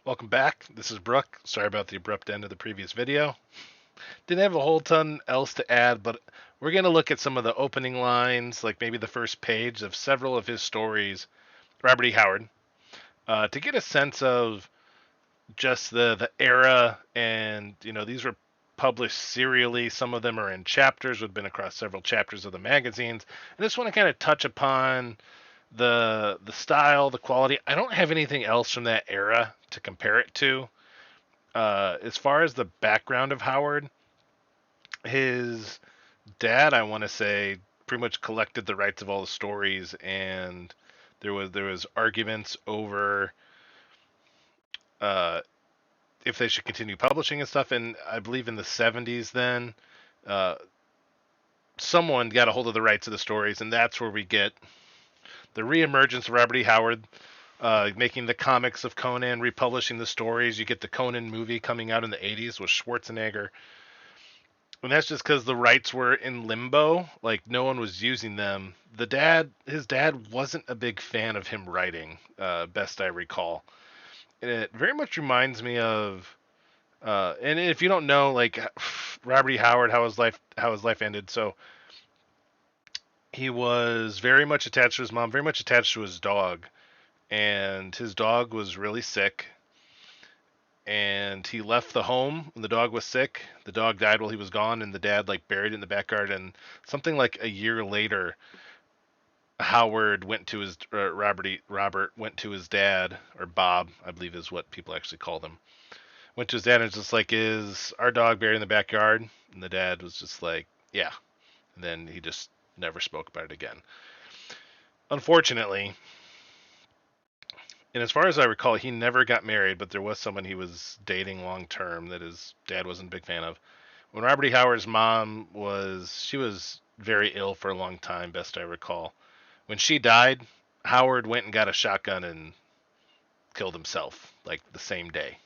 Welcome back. This is Brooke. Sorry about the abrupt end of the previous video. Didn't have a whole ton else to add, but we're going to look at some of the opening lines, like maybe the first page of several of his stories, Robert E. Howard, to get a sense of just the era. And, these were published serially. Some of them are in chapters, would have been across several chapters of the magazines. I just want to kind of touch upon the style, the quality. I don't have anything else from that era to compare it to. As far as the background of Howard, his dad, I want to say, pretty much collected the rights of all the stories, and there was arguments over uh, if they should continue publishing and stuff. And I believe in the 70s, then uh, someone got a hold of the rights of the stories, and that's where we get the reemergence of Robert E. Howard. Making the comics of Conan, republishing the stories. You get the Conan movie coming out in the 80s with Schwarzenegger. And that's just because the rights were in limbo. Like, no one was using them. His dad wasn't a big fan of him writing, best I recall. And it very much reminds me of, and if you don't know, like, Robert E. Howard, how his life ended. So he was very much attached to his mom, very much attached to his dog. And his dog was really sick, and he left the home when the dog was sick. The dog died while he was gone, and the dad like buried it in the backyard. And something like a year later, Howard went to his Robert went to his dad, or Bob, I believe is what people actually called him. Went to his dad and was just like, "Is our dog buried in the backyard?" And the dad was just like, "Yeah." And then he just never spoke about it again. Unfortunately, and as far as I recall, he never got married, but there was someone he was dating long term that his dad wasn't a big fan of. When Robert E. Howard's mom she was very ill for a long time, best I recall. When she died, Howard went and got a shotgun and killed himself like the same day,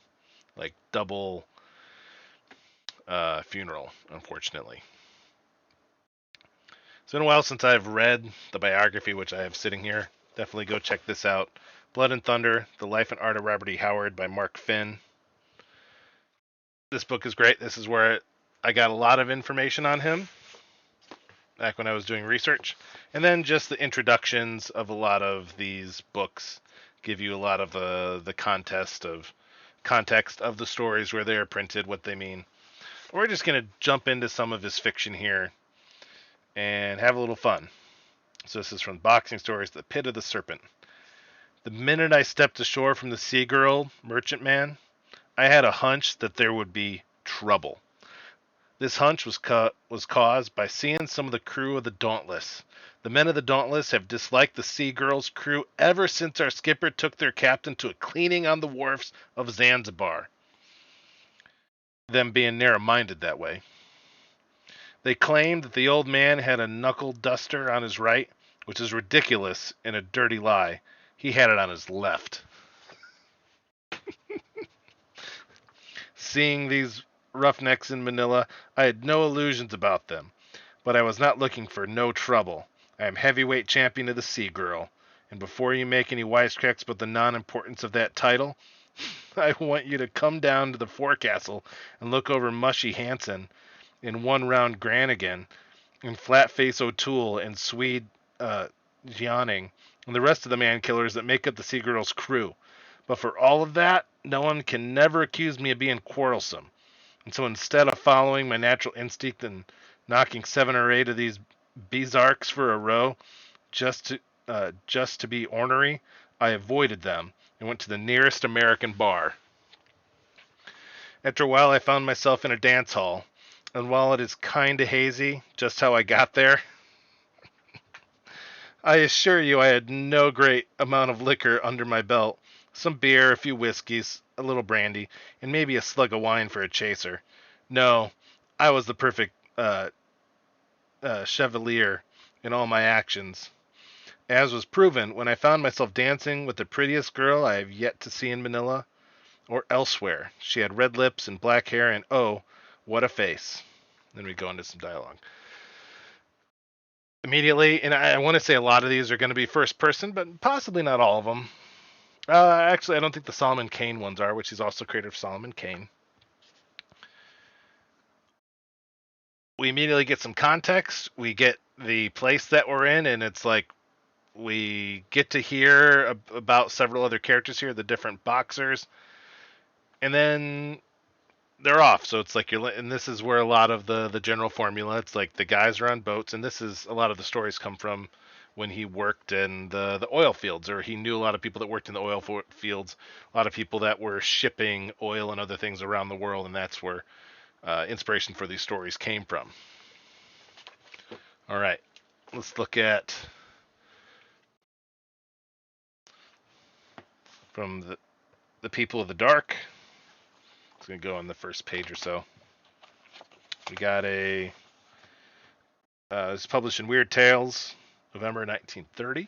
like double funeral, unfortunately. It's been a while since I've read the biography, which I have sitting here. Definitely go check this out. Blood and Thunder: The Life and Art of Robert E. Howard by Mark Finn. This book is great. This is where I got a lot of information on him back when I was doing research. And then just the introductions of a lot of these books give you a lot of the context of the stories, where they are printed, what they mean. We're just going to jump into some of his fiction here and have a little fun. So this is from Boxing Stories, The Pit of the Serpent. The minute I stepped ashore from the Sea Girl merchantman, I had a hunch that there would be trouble. This hunch was caused by seeing some of the crew of the Dauntless. The men of the Dauntless have disliked the Sea Girl's crew ever since our skipper took their captain to a cleaning on the wharfs of Zanzibar. Them being narrow-minded that way. They claimed that the old man had a knuckle duster on his right, which is ridiculous and a dirty lie. He had it on his left. Seeing these roughnecks in Manila, I had no illusions about them. But I was not looking for no trouble. I am heavyweight champion of the Sea Girl. And before you make any wisecracks about the non-importance of that title, I want you to come down to the forecastle and look over Mushy Hansen and One Round Granigan and Flatface O'Toole and Swede Jianing and the rest of the man killers that make up the Sea Girl's crew. But for all of that, no one can never accuse me of being quarrelsome. And so instead of following my natural instinct and knocking 7 or 8 of these Bezarks for a row just to be ornery, I avoided them and went to the nearest American bar. After a while, I found myself in a dance hall, and while it is kinda hazy just how I got there, I assure you I had no great amount of liquor under my belt. Some beer, a few whiskeys, a little brandy, and maybe a slug of wine for a chaser. No, I was the perfect chevalier in all my actions, as was proven when I found myself dancing with the prettiest girl I have yet to see in Manila or elsewhere. She had red lips and black hair, and oh, what a face. Then we go into some dialogue. Immediately, and I want to say a lot of these are going to be first person, but possibly not all of them. Actually, I don't think the Solomon Kane ones are, which he's also creator of Solomon Kane. We immediately get some context. We get the place that we're in, and it's like we get to hear about several other characters here, the different boxers, and then they're off. So it's like and this is where a lot of the general formula. It's like the guys are on boats, and this is a lot of the stories come from when he worked in the oil fields, or he knew a lot of people that worked in the oil fields, a lot of people that were shipping oil and other things around the world, and that's where inspiration for these stories came from. All right, let's look at from the People of the Dark. It's gonna go on the first page or so. We got it's published in Weird Tales, November 1930.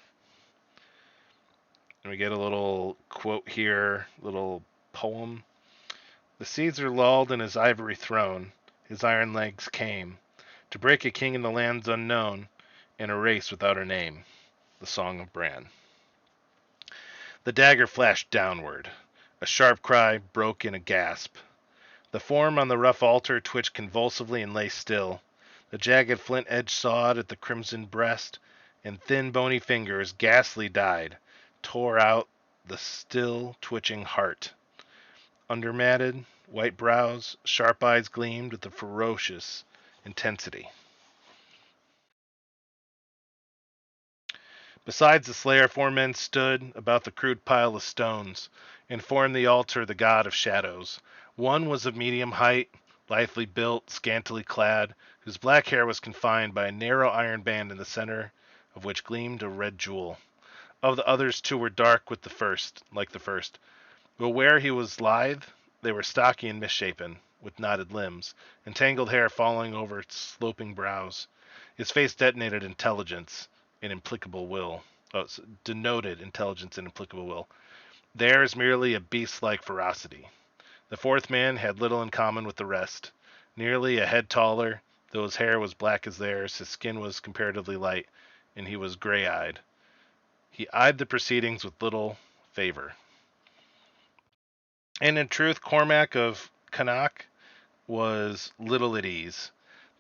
And we get a little quote here, little poem. The seeds are lulled in his ivory throne, his iron legs came, to break a king in the lands unknown, in a race without a name. The Song of Bran. The dagger flashed downward. A sharp cry broke in a gasp. The form on the rough altar twitched convulsively and lay still. The jagged flint edge sawed at the crimson breast, and thin bony fingers, ghastly dyed, tore out the still twitching heart. Undermatted, white brows, sharp eyes gleamed with a ferocious intensity. Besides the slayer, 4 men stood about the crude pile of stones, and formed the altar the god of shadows. One was of medium height, lithely built, scantily clad, whose black hair was confined by a narrow iron band in the center of which gleamed a red jewel. Of the others 2 were dark with like the first. But where he was lithe, they were stocky and misshapen, with knotted limbs, and tangled hair falling over its sloping brows. His face denoted intelligence and implicable will. Denoted intelligence and implicable will. Theirs merely a beast-like ferocity. The 4th man had little in common with the rest. Nearly a head taller, though his hair was black as theirs, his skin was comparatively light, and he was gray-eyed. He eyed the proceedings with little favor. And in truth, Cormac of Connacht was little at ease.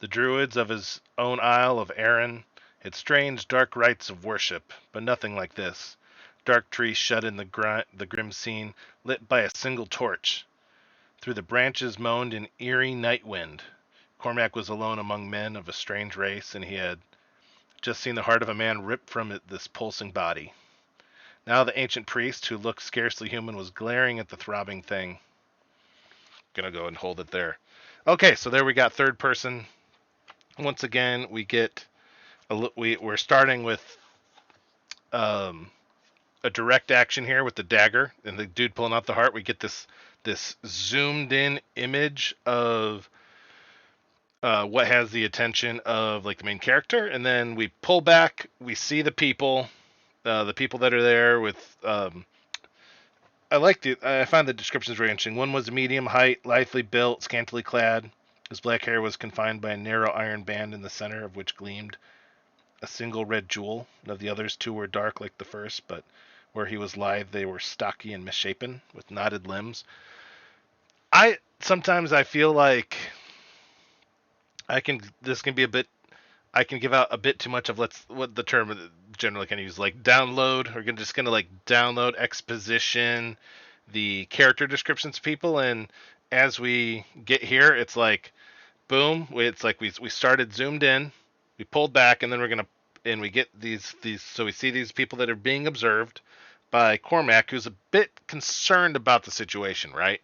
The druids of his own isle of Arran had strange, dark rites of worship, but nothing like this. Dark trees shut in the grim scene, lit by a single torch. Through the branches moaned an eerie night wind. Cormac was alone among men of a strange race, and he had just seen the heart of a man ripped from this pulsing body. Now the ancient priest, who looked scarcely human, was glaring at the throbbing thing. Gonna go and hold it there. Okay, so there we got third person. Once again, we get we're starting with a direct action here with the dagger and the dude pulling out the heart. We get this zoomed in image of what has the attention of like the main character, and then we pull back. We see the people that are there with. I find the descriptions very interesting. One was a medium height, lithely built, scantily clad. His black hair was confined by a narrow iron band in the center of which gleamed a single red jewel. Of the others 2 were dark like the first, but where he was lithe, they were stocky and misshapen, with knotted limbs. Sometimes I feel like this can be a bit. I can give out a bit too much of what the term generally can use, like download. We're just gonna like download exposition, the character descriptions to people, and as we get here, it's like boom. It's like we started zoomed in, we pulled back, and then we get these. So we see these people that are being observed by Cormac, who's a bit concerned about the situation, right?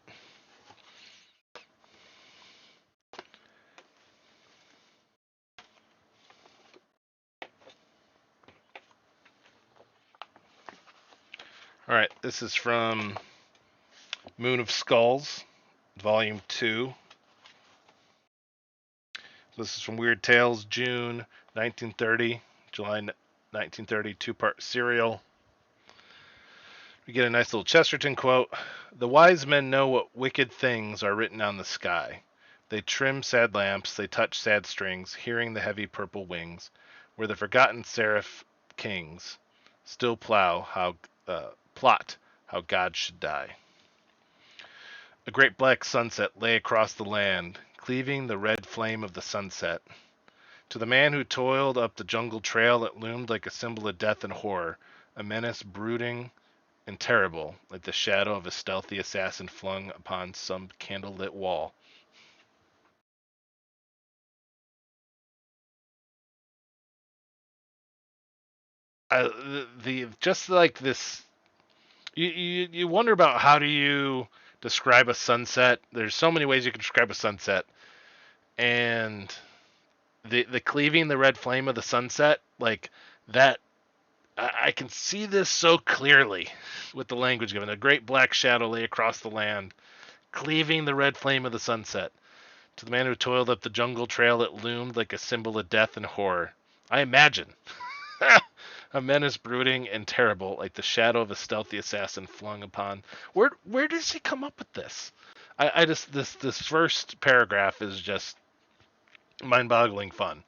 All right, this is from Moon of Skulls, Volume 2. This is from Weird Tales, June 1930, July 1930, 2-part serial. We get a nice little Chesterton quote. The wise men know what wicked things are written on the sky. They trim sad lamps, they touch sad strings, hearing the heavy purple wings, where the forgotten seraph kings still plot how God should die. A great black sunset lay across the land, cleaving the red flame of the sunset. To the man who toiled up the jungle trail, it loomed like a symbol of death and horror, a menace brooding and terrible, like the shadow of a stealthy assassin flung upon some candlelit wall. The just like this, you wonder about how do you describe a sunset. There's so many ways you can describe a sunset, and the cleaving the red flame of the sunset, like that. I can see this so clearly with the language given. A great black shadow lay across the land, cleaving the red flame of the sunset. To the man who toiled up the jungle trail, it loomed like a symbol of death and horror. I imagine. A menace brooding and terrible, like the shadow of a stealthy assassin flung upon. Where does he come up with this? I just this first paragraph is just mind-boggling fun.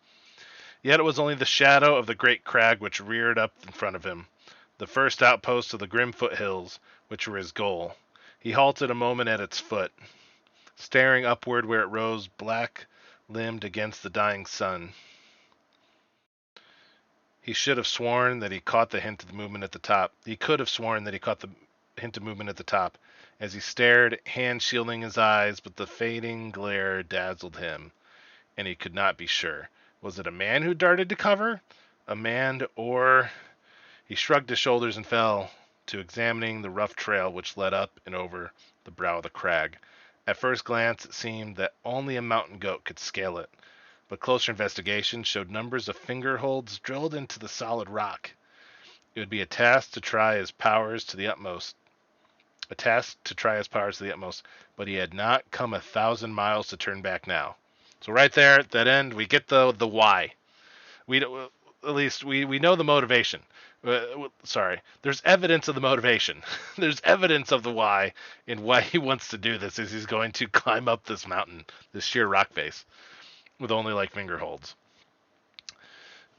Yet it was only the shadow of the great crag which reared up in front of him, the first outpost of the grim foothills, which were his goal. He halted a moment at its foot, staring upward where it rose black-limbed against the dying sun. He should have sworn that he caught the hint of the movement at the top. He could have sworn that he caught the hint of movement at the top. As he stared, hand shielding his eyes, but the fading glare dazzled him, and he could not be sure. Was it a man who darted to cover? A man, or... He shrugged his shoulders and fell to examining the rough trail which led up and over the brow of the crag. At first glance, it seemed that only a mountain goat could scale it, but closer investigation showed numbers of finger holds drilled into the solid rock. It would be a task to try his powers to the utmost. But he had not come 1,000 miles to turn back now. So right there at that end, we get the why. We at least we know the motivation. Sorry, there's evidence of the motivation. There's evidence of the why and why he wants to do this. Is he's going to climb up this mountain, this sheer rock face, with only like finger holds.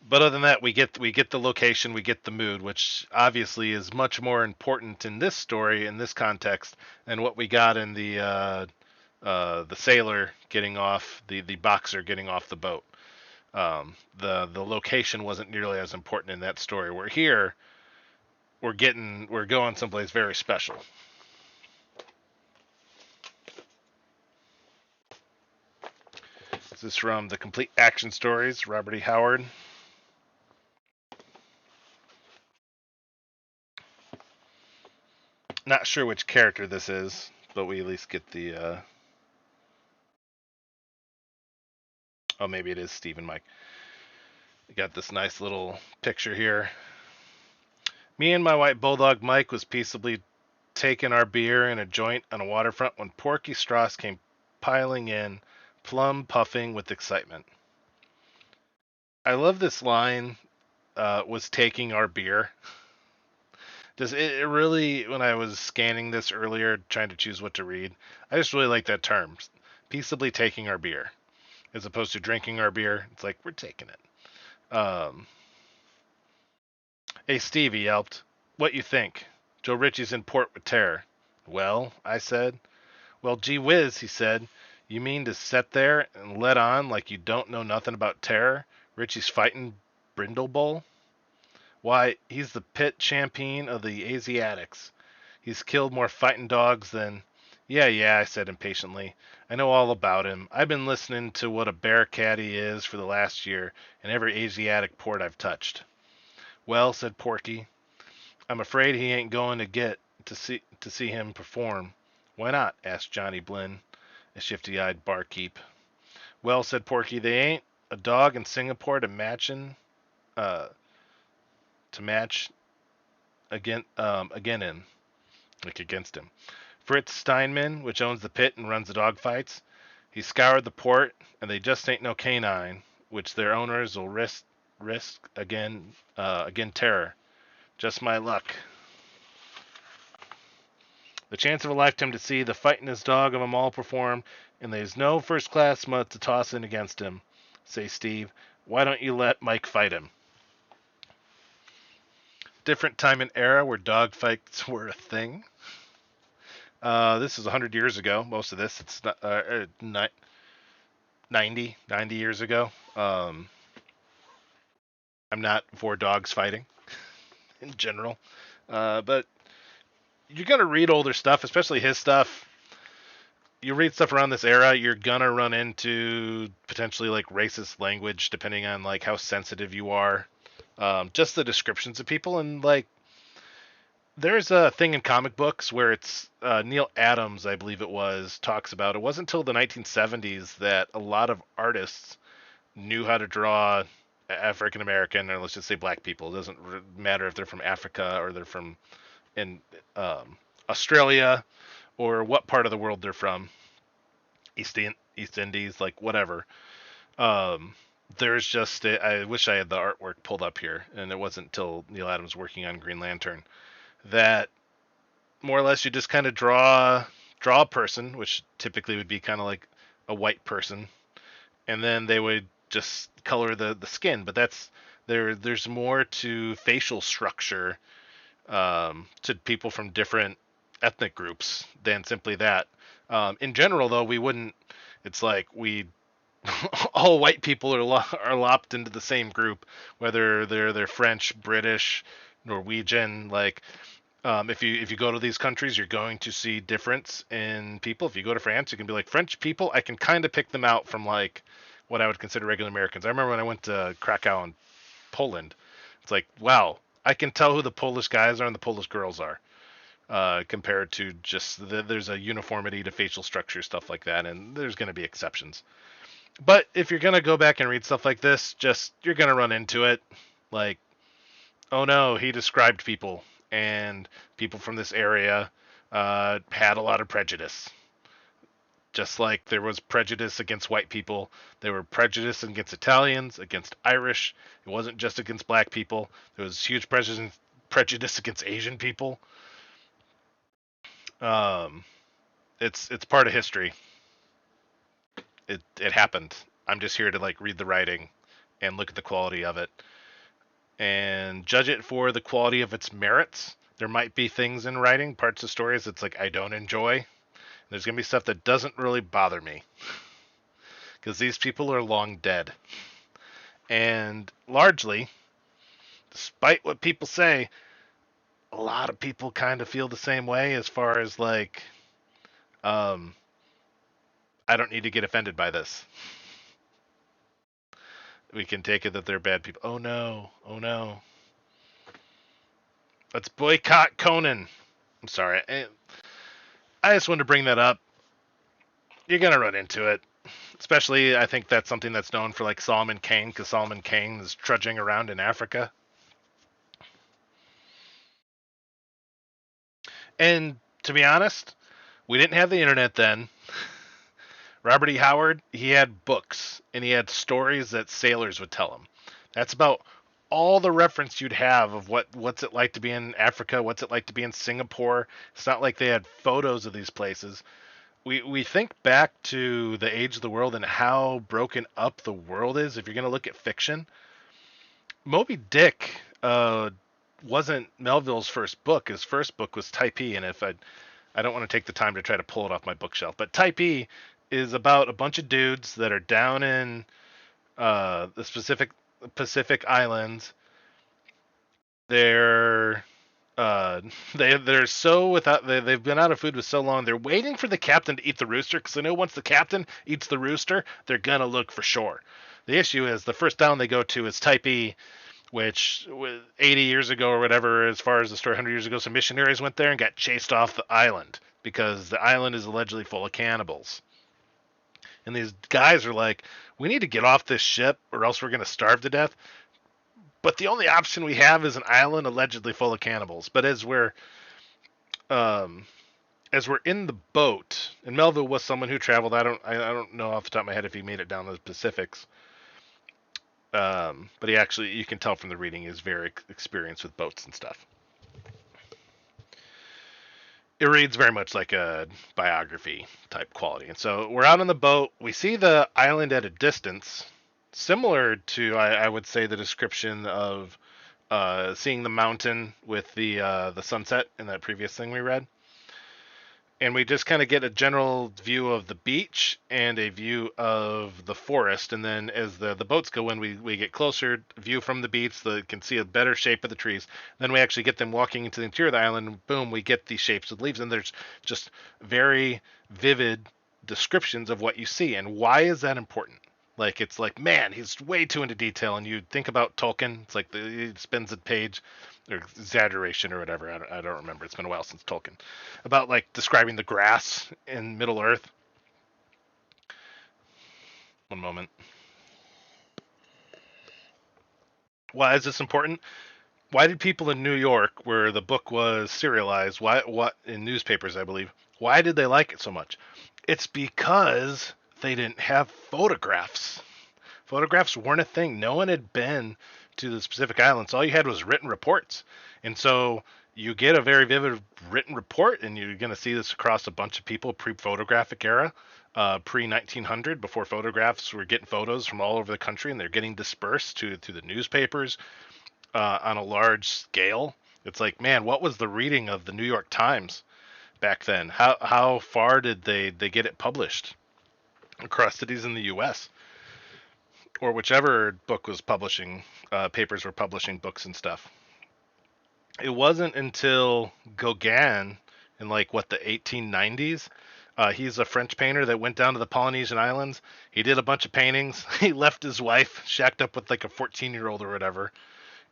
But other than that, we get the location, we get the mood, which obviously is much more important in this story, in this context, than what we got in the sailor getting off, the boxer getting off the boat. The location wasn't nearly as important in that story. We're here, we're going someplace very special. This is from the Complete Action Stories, Robert E. Howard. Not sure which character this is, but we at least get the. Oh, maybe it is Steve and Mike. We got this nice little picture here. Me and my white bulldog Mike was peaceably taking our beer in a joint on a waterfront when Porky Strauss came piling in, plum puffing with excitement. I love this line. Was taking our beer. Does it really? When I was scanning this earlier, trying to choose what to read, I just really like that term. Peaceably taking our beer, as opposed to drinking our beer. It's like we're taking it. Hey Steve, he yelped. What you think? Joe Ritchie's in port with terror. Well, I said. Well, gee whiz, he said. You mean to set there and let on like you don't know nothing about terror? Ritchie's fighting Brindlebull? Why, he's the pit champion of the Asiatics. He's killed more fighting dogs than... Yeah, I said impatiently. I know all about him. I've been listening to what a bear cat he is for the last year in every Asiatic port I've touched. Well, said Porky, I'm afraid he ain't going to get to see him perform. Why not? Asked Johnny Blinn, a shifty-eyed barkeep. Well, said Porky, they ain't a dog in Singapore to match again in, like against him. Fritz Steinman, which owns the pit and runs the dog fights, he scoured the port, and they just ain't no canine, which their owners will risk again terror. Just my luck. The chance of a lifetime to see the fightin'est dog of 'em all perform, and there's no first-class mutt to toss in against him. Say, Steve, why don't you let Mike fight him? Different time and era where dog fights were a thing. This is 100 years ago. Most of this, it's not, 90 years ago. I'm not for dogs fighting in general, but you're gonna read older stuff, especially his stuff. You read stuff around this era, you're gonna run into potentially like racist language, depending on like how sensitive you are. Just the descriptions of people, and like there's a thing in comic books where it's Neil Adams, I believe it was, talks about it wasn't until the 1970s that a lot of artists knew how to draw African American, or let's just say black people. It doesn't matter if they're from Africa or they're from in Australia or what part of the world they're from, East Indies, like whatever. Um, there's just I wish I had the artwork pulled up here, and it wasn't until Neil Adams working on Green Lantern that more or less you just kind of draw a person, which typically would be kind of like a white person, and then they would just color the skin. But that's there's more to facial structure to people from different ethnic groups than simply that. In general, though, we wouldn't. It's like we all white people are lopped into the same group, whether they're French, British, Norwegian. Like if you go to these countries, you're going to see difference in people. If you go to France, you can be like French people. I can kind of pick them out from like what I would consider regular Americans. I remember when I went to Krakow in Poland. It's like wow, I can tell who the Polish guys are and the Polish girls are. Compared to just there's a uniformity to facial structure, stuff like that, and there's going to be exceptions. But if you're gonna go back and read stuff like this, just you're gonna run into it. Like, oh no, he described people, and people from this area had a lot of prejudice. Just like there was prejudice against white people, there were prejudice against Italians, against Irish. It wasn't just against black people. There was huge prejudice against Asian people. Um, it's part of history. It happened. I'm just here to like read the writing and look at the quality of it and judge it for the quality of its merits. There might be things in writing, parts of stories that's like I don't enjoy. There's gonna be stuff that doesn't really bother me because these people are long dead. And largely, despite what people say, a lot of people kind of feel the same way as far as like, um, I don't need to get offended by this. We can take it that they're bad people. Oh no, oh no. Let's boycott Conan. I'm sorry. I just wanted to bring that up. You're gonna run into it. Especially, I think that's something that's known for like Solomon Kane, because Solomon Kane is trudging around in Africa. And to be honest, we didn't have the internet then. Robert E. Howard, he had books and he had stories that sailors would tell him. That's about all the reference you'd have of what's it like to be in Africa, what's it like to be in Singapore. It's not like they had photos of these places. We think back to the age of the world and how broken up the world is. If you're going to look at fiction, Moby Dick wasn't Melville's first book. His first book was Typee, and if I don't want to take the time to try to pull it off my bookshelf, but Typee is about a bunch of dudes that are down in the specific Pacific Islands. They're uh, they're so without they've been out of food for so long. They're waiting for the captain to eat the rooster because they know once the captain eats the rooster, they're gonna look for shore. The issue is the first town they go to is Typee, which 80 years ago or whatever, as far as the story, 100 years ago, some missionaries went there and got chased off the island because the island is allegedly full of cannibals. And these guys are like, we need to get off this ship or else we're going to starve to death. But the only option we have is an island allegedly full of cannibals. But um, as we're in the boat, and Melville was someone who traveled. I don't know off the top of my head if he made it down the Pacifics. But he actually, you can tell from the reading, is very experienced with boats and stuff. It reads very much like a biography type quality. And so we're out on the boat. We see the island at a distance, similar to, I would say, the description of seeing the mountain with the sunset in that previous thing we read. and we just kind of get a general view of the beach and a view of the forest. And then as the boats go in, we get closer view from the beach, can see a better shape of the trees. Then we actually get them walking into the interior of the island, and boom, we get these shapes of the leaves. And there's just very vivid descriptions of what you see. And why is that important? Like, it's like, man, he's way too into detail. And you think about Tolkien, it's like he spends a page, or exaggeration or whatever. I don't remember. It's been a while since Tolkien. About like describing the grass in Middle Earth. One moment. Why is this important? Why did people in New York, where the book was serialized, what in newspapers, I believe, why did they like it so much? It's because they didn't have photographs. Photographs weren't a thing. No one had been to the specific islands. All you had was written reports. And so you get a very vivid written report, and you're going to see this across a bunch of people pre-photographic era, pre-1900, before photographs were getting photos from all over the country, and they're getting dispersed to the newspapers on a large scale. It's like, man, what was the reading of the New York Times back then? How far did they get it published across cities in the U.S.? Or whichever book was publishing, papers were publishing books and stuff. It wasn't until Gauguin in like what the 1890s. He's a French painter that went down to the Polynesian Islands. He did a bunch of paintings. He left his wife, shacked up with like a 14-year-old or whatever,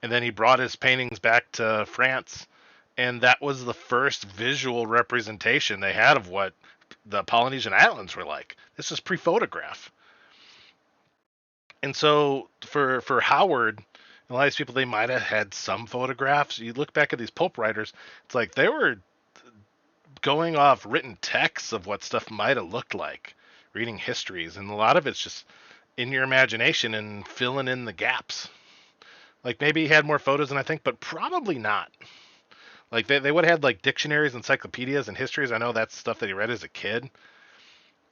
and then he brought his paintings back to France. And that was the first visual representation they had of what the Polynesian Islands were like. This is pre-photograph. And so for Howard, a lot of these people, they might have had some photographs. You look back at these pulp writers, it's like they were going off written texts of what stuff might have looked like, reading histories, and a lot of it's just in your imagination and filling in the gaps. Like maybe he had more photos than I think, but probably not. Like they would have had like dictionaries, encyclopedias, and histories. I know that's stuff that he read as a kid.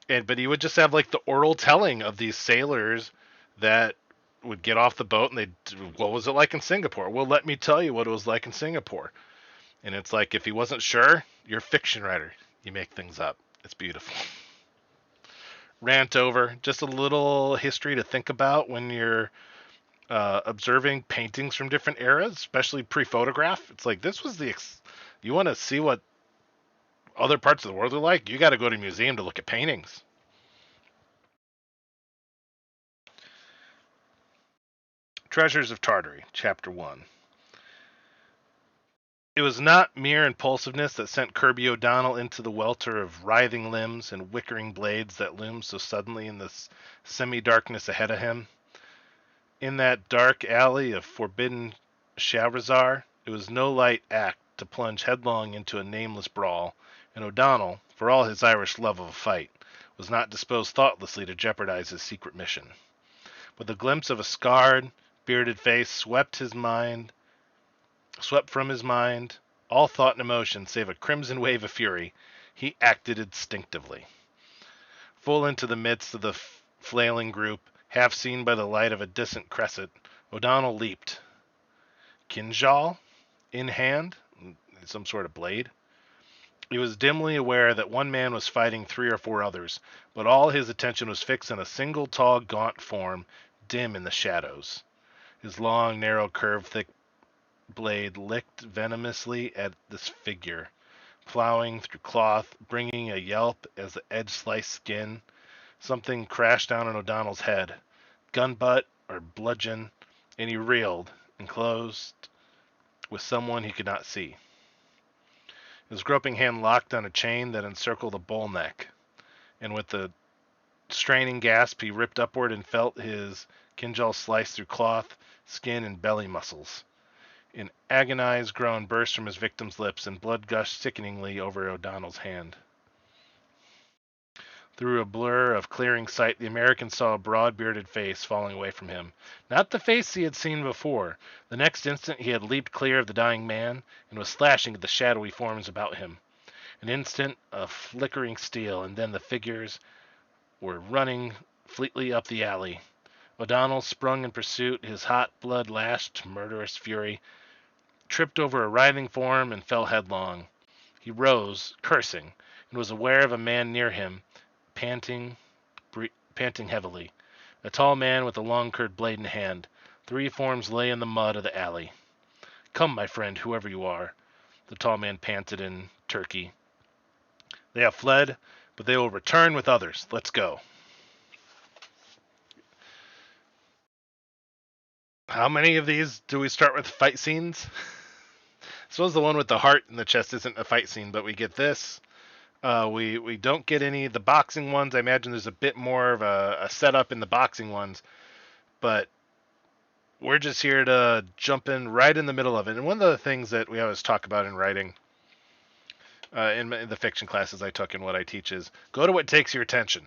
But he would just have like the oral telling of these sailors that would get off the boat, and what was it like in Singapore? Well, let me tell you what it was like in Singapore. And it's like, if he wasn't sure, you're a fiction writer. You make things up. It's beautiful. Rant over. Just a little history to think about when you're observing paintings from different eras, especially pre-photograph. It's like, this was you want to see what other parts of the world are like? You got to go to a museum to look at paintings. Treasures of Tartary, Chapter 1. It was not mere impulsiveness that sent Kirby O'Donnell into the welter of writhing limbs and whickering blades that loomed so suddenly in the semi-darkness ahead of him. In that dark alley of forbidden Shahrazar, it was no light act to plunge headlong into a nameless brawl, and O'Donnell, for all his Irish love of a fight, was not disposed thoughtlessly to jeopardize his secret mission. With a glimpse of a scarred, bearded face swept from his mind all thought and emotion save a crimson wave of fury, he acted instinctively. Full into the midst of the flailing group, half seen by the light of a distant cresset, O'Donnell leaped. Kinjal in hand, some sort of blade. He was dimly aware that one man was fighting 3 or 4 others, but all his attention was fixed on a single tall, gaunt form, dim in the shadows. His long, narrow, curved, thick blade licked venomously at this figure, plowing through cloth, bringing a yelp as the edge sliced skin. Something crashed down on O'Donnell's head, gun butt or bludgeon, and he reeled, enclosed with someone he could not see. His groping hand locked on a chain that encircled a bull neck, and with a straining gasp he ripped upward and felt his kinjal slice through cloth, skin, and belly muscles. An agonized groan burst from his victim's lips, and blood gushed sickeningly over O'Donnell's hand. Through a blur of clearing sight, the American saw a broad-bearded face falling away from him. Not the face he had seen before. The next instant he had leaped clear of the dying man, and was slashing at the shadowy forms about him. An instant of flickering steel, and then the figures were running fleetly up the alley. O'Donnell sprung in pursuit, his hot blood lashed to murderous fury, tripped over a writhing form, and fell headlong. He rose, cursing, and was aware of a man near him, panting, panting heavily. A tall man with a long curved blade in hand. 3 forms lay in the mud of the alley. Come, my friend, whoever you are, the tall man panted in Turkey. They have fled, but they will return with others. Let's go. How many of these do we start with fight scenes? I suppose the one with the heart in the chest isn't a fight scene, but we get this. We don't get any the boxing ones. I imagine there's a bit more of a setup in the boxing ones, but we're just here to jump in right in the middle of it. And one of the things that we always talk about in writing, in the fiction classes I took and what I teach is go to what takes your attention.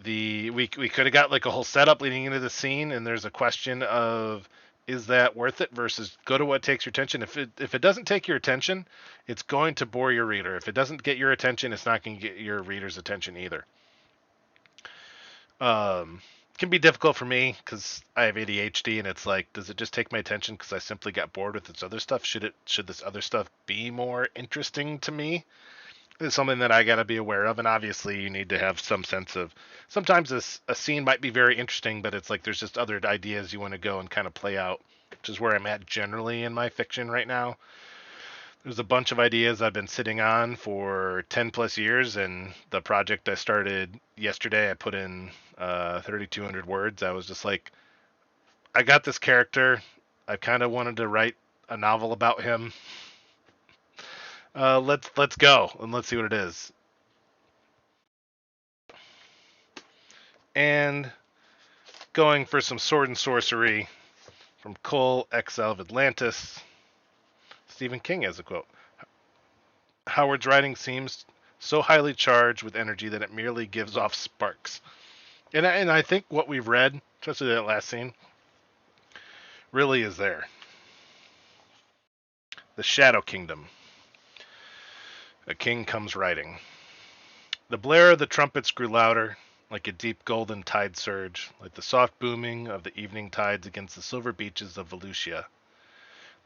We could have got like a whole setup leading into the scene, and there's a question of is that worth it versus go to what takes your attention. If it doesn't take your attention, it's going to bore your reader. If it doesn't get your attention, it's not going to get your reader's attention either. It can be difficult for me because I have ADHD, and it's like, does it just take my attention because I simply got bored with this other stuff? Should this other stuff be more interesting to me? It's something that I got to be aware of, and obviously you need to have some sense of. Sometimes a scene might be very interesting, but it's like there's just other ideas you want to go and kind of play out, which is where I'm at generally in my fiction right now. There's a bunch of ideas I've been sitting on for 10 plus years, and the project I started yesterday, I put in 3,200 words. I was just like, I got this character. I kind of wanted to write a novel about him. Let's go and let's see what it is. And going for some sword and sorcery from Cole, Exile of Atlantis. Stephen King has a quote. Howard's writing seems so highly charged with energy that it merely gives off sparks. And I think what we've read, especially that last scene, really is there. The Shadow Kingdom. A king comes riding. The blare of the trumpets grew louder, like a deep golden tide surge, like the soft booming of the evening tides against the silver beaches of Volusia.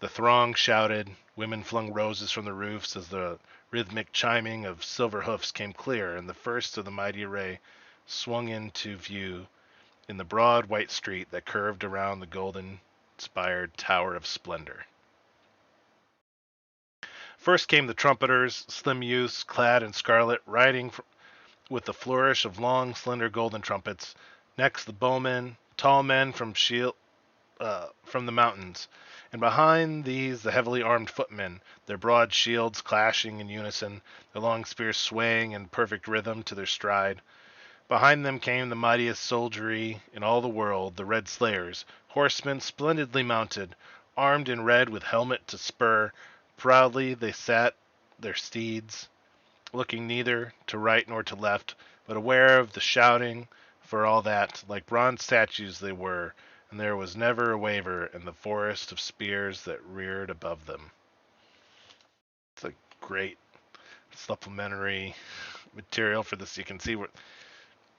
The throng shouted, women flung roses from the roofs as the rhythmic chiming of silver hoofs came clear, and the first of the mighty array swung into view in the broad white street that curved around the golden-spired Tower of Splendor. First came the trumpeters, slim youths clad in scarlet, riding with the flourish of long, slender golden trumpets. Next the bowmen, tall men from the mountains, and behind these the heavily armed footmen, their broad shields clashing in unison, their long spears swaying in perfect rhythm to their stride. Behind them came the mightiest soldiery in all the world, the Red Slayers, horsemen splendidly mounted, armed in red with helmet to spur. Proudly they sat their steeds, looking neither to right nor to left, but aware of the shouting. For all that, like bronze statues they were, and there was never a waver in the forest of spears that reared above them. It's a great supplementary material for this. You can see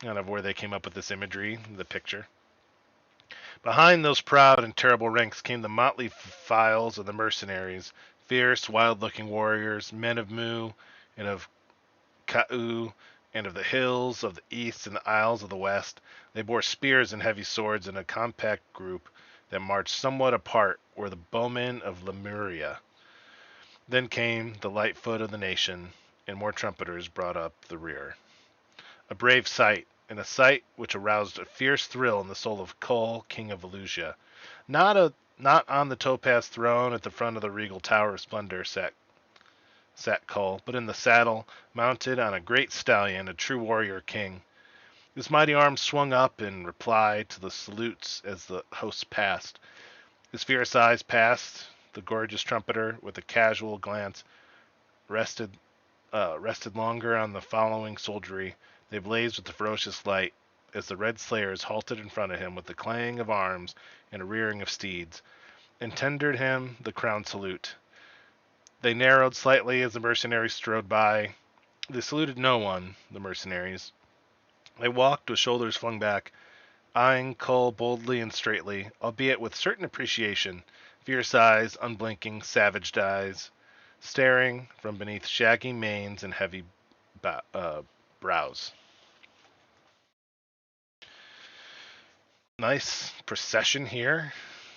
kind of where they came up with this imagery, the picture. Behind those proud and terrible ranks came the motley files of the mercenaries, fierce, wild-looking warriors, men of Mu and of Ka'u, and of the hills of the east and the isles of the west. They bore spears and heavy swords in a compact group that marched somewhat apart were the bowmen of Lemuria. Then came the light foot of the nation, and more trumpeters brought up the rear. A brave sight, and a sight which aroused a fierce thrill in the soul of Kol, king of Volusia. Not on the topaz throne at the front of the regal Tower of Splendor sat Kol, but in the saddle, mounted on a great stallion, a true warrior king. His mighty arms swung up in reply to the salutes as the hosts passed. His fierce eyes passed the gorgeous trumpeter with a casual glance, rested longer on the following soldiery. They blazed with the ferocious light as the red slayers halted in front of him with the clang of arms and a rearing of steeds, and tendered him the crown salute. They narrowed slightly as the mercenaries strode by. They saluted no one, the mercenaries. They walked with shoulders flung back, eyeing Cole boldly and straightly, albeit with certain appreciation, fierce eyes, unblinking, savage eyes, staring from beneath shaggy manes and heavy browse. Nice procession here,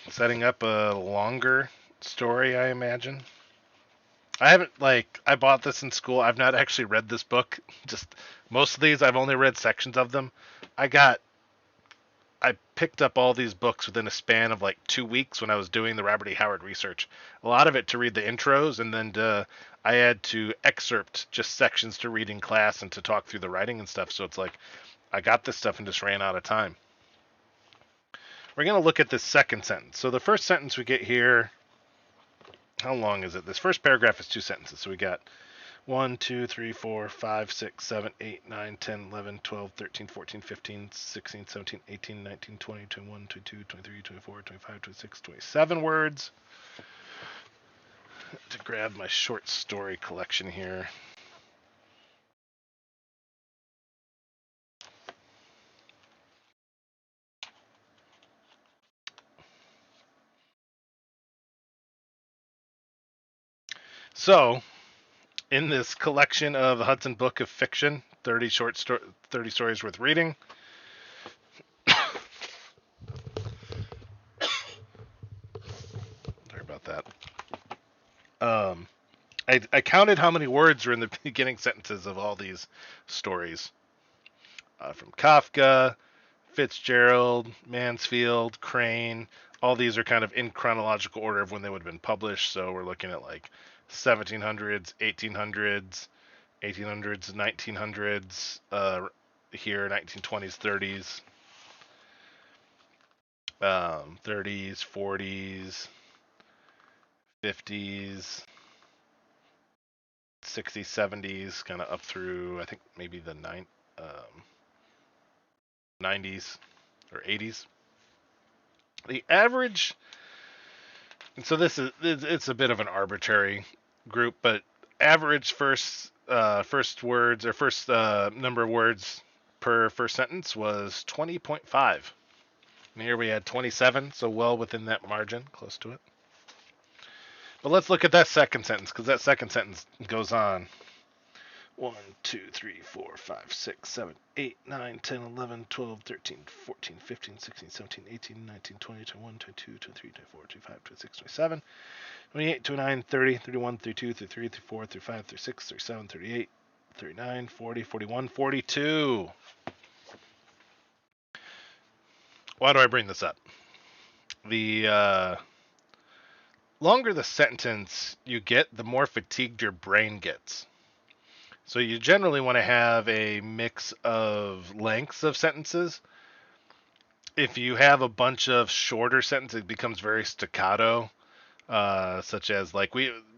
setting up a longer story, I imagine. I haven't I bought this in school. I've not actually read this book. Just most of these I've only read sections of them. I got I picked up all these books within a span of like 2 weeks when I was doing the Robert E. Howard research. A lot of it to read the intros, and then I had to excerpt just sections to read in class and to talk through the writing and stuff. So it's like I got this stuff and just ran out of time. We're going to look at this second sentence. So the first sentence we get here, how long is it? This first paragraph is 2 sentences. So we got 1, 2, 3, 4, 5, 6, 7, 8, 9, 10, 11, 12, 13, 14, 15, 16, 17, 18, 19, 20, 21, 22, 23, 24, 25, 26, 27 words. To grab my short story collection here. So, in this collection of the Hudson Book of Fiction, 30 30 stories worth reading. Sorry about that. I counted how many words were in the beginning sentences of all these stories. From Kafka, Fitzgerald, Mansfield, Crane. All these are kind of in chronological order of when they would have been published. So we're looking at like 1700s, 1800s, 1800s, 1900s, here 1920s, 30s, 30s, 40s, 50s, 60s, 70s, kind of up through I think maybe the 90s or 80s. The average, and so this is it's a bit of an arbitrary group, but average first words or first number of words per first sentence was 20.5. And here we had 27, so well within that margin, close to it. But let's look at that second sentence, because that second sentence goes on. 1, 2, 3, 4, 5, 6, 7, 8, 9, 10, 11, 12, 13, 14, 15, 16, 17, 18, 19, 20, 21, 22, 23, 24, 25, 26, 27, 28, 29, 30, 31, 32, 33, 34, 35, 36, 37, 38, 39, 40, 41, 42. Why do I bring this up? The longer the sentence you get, the more fatigued your brain gets. So you generally want to have a mix of lengths of sentences. If you have a bunch of shorter sentences, it becomes very staccato, such as like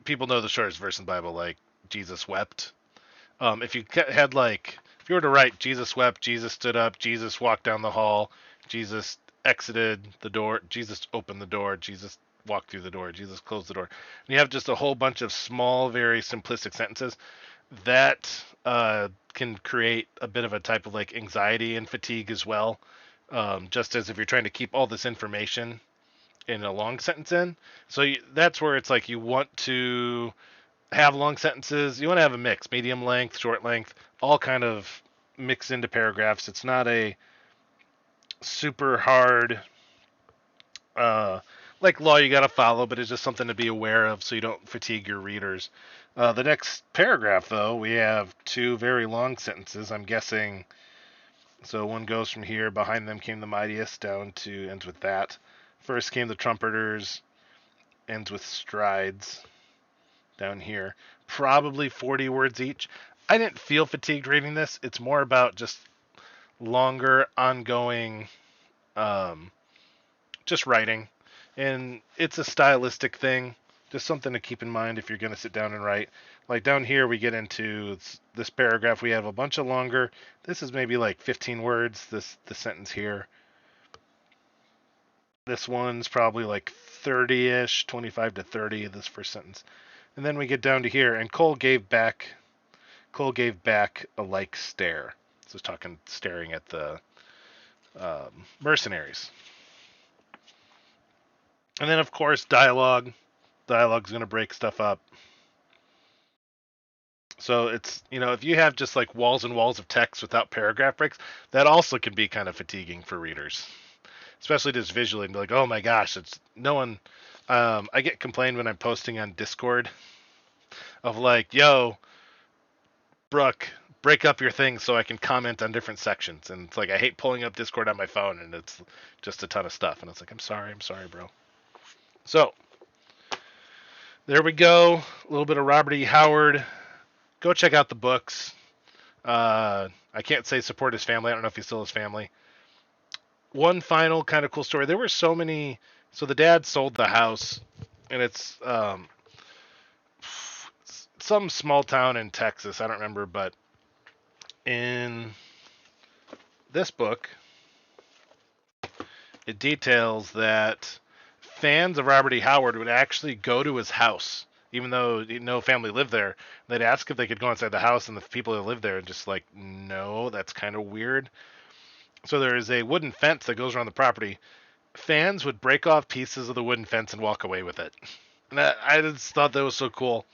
people know the shortest verse in the Bible, like Jesus wept. If you had if you were to write Jesus wept, Jesus stood up, Jesus walked down the hall, Jesus exited the door, Jesus opened the door, Jesus walked through the door, Jesus closed the door, and you have just a whole bunch of small, very simplistic sentences, that can create a bit of a type of like anxiety and fatigue as well. Just as if you're trying to keep all this information in a long sentence in. So that's where it's like you want to have long sentences. You want to have a mix, medium length, short length, all kind of mixed into paragraphs. It's not a super hard like law you got to follow, but it's just something to be aware of so you don't fatigue your readers. The next paragraph, though, we have two very long sentences. I'm guessing. So one goes from here, behind them came the mightiest, down to ends with that. First came the trumpeters, ends with strides, down here. Probably 40 words each. I didn't feel fatigued reading this. It's more about just longer, ongoing, just writing. And it's a stylistic thing. Just something to keep in mind if you're going to sit down and write. Like down here, we get into this paragraph. We have a bunch of longer. This is maybe like 15 words. The sentence here. This one's probably like 30-ish, 25 to 30. This first sentence, and then we get down to here, and Cole gave back a like stare. So talking, staring at the mercenaries. And then, of course, dialogue. Dialogue's going to break stuff up. So it's, if you have just like walls and walls of text without paragraph breaks, that also can be kind of fatiguing for readers, especially just visually and be like, oh my gosh, it's no one. I get complained when I'm posting on Discord of like, yo, Brooke, break up your thing so I can comment on different sections. And it's like, I hate pulling up Discord on my phone and it's just a ton of stuff. And it's like, I'm sorry, bro. So there we go. A little bit of Robert E. Howard. Go check out the books. I can't say support his family. I don't know if he's still his family. One final kind of cool story. There were so many. So the dad sold the house, and it's some small town in Texas. I don't remember, but in this book, it details that fans of Robert E. Howard would actually go to his house, even though no family lived there. They'd ask if they could go inside the house, and the people that lived there are just like, no, that's kind of weird. So there is a wooden fence that goes around the property. Fans would break off pieces of the wooden fence and walk away with it. And I just thought that was so cool.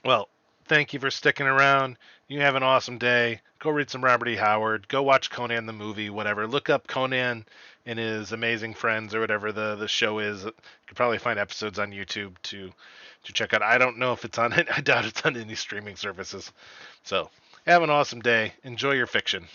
Well, thank you for sticking around. You have an awesome day. Go read some Robert E. Howard. Go watch Conan the movie, whatever. Look up Conan and his Amazing Friends or whatever the show is. You could probably find episodes on YouTube to check out. I don't know if it's on I doubt it's on any streaming services. So have an awesome day. Enjoy your fiction.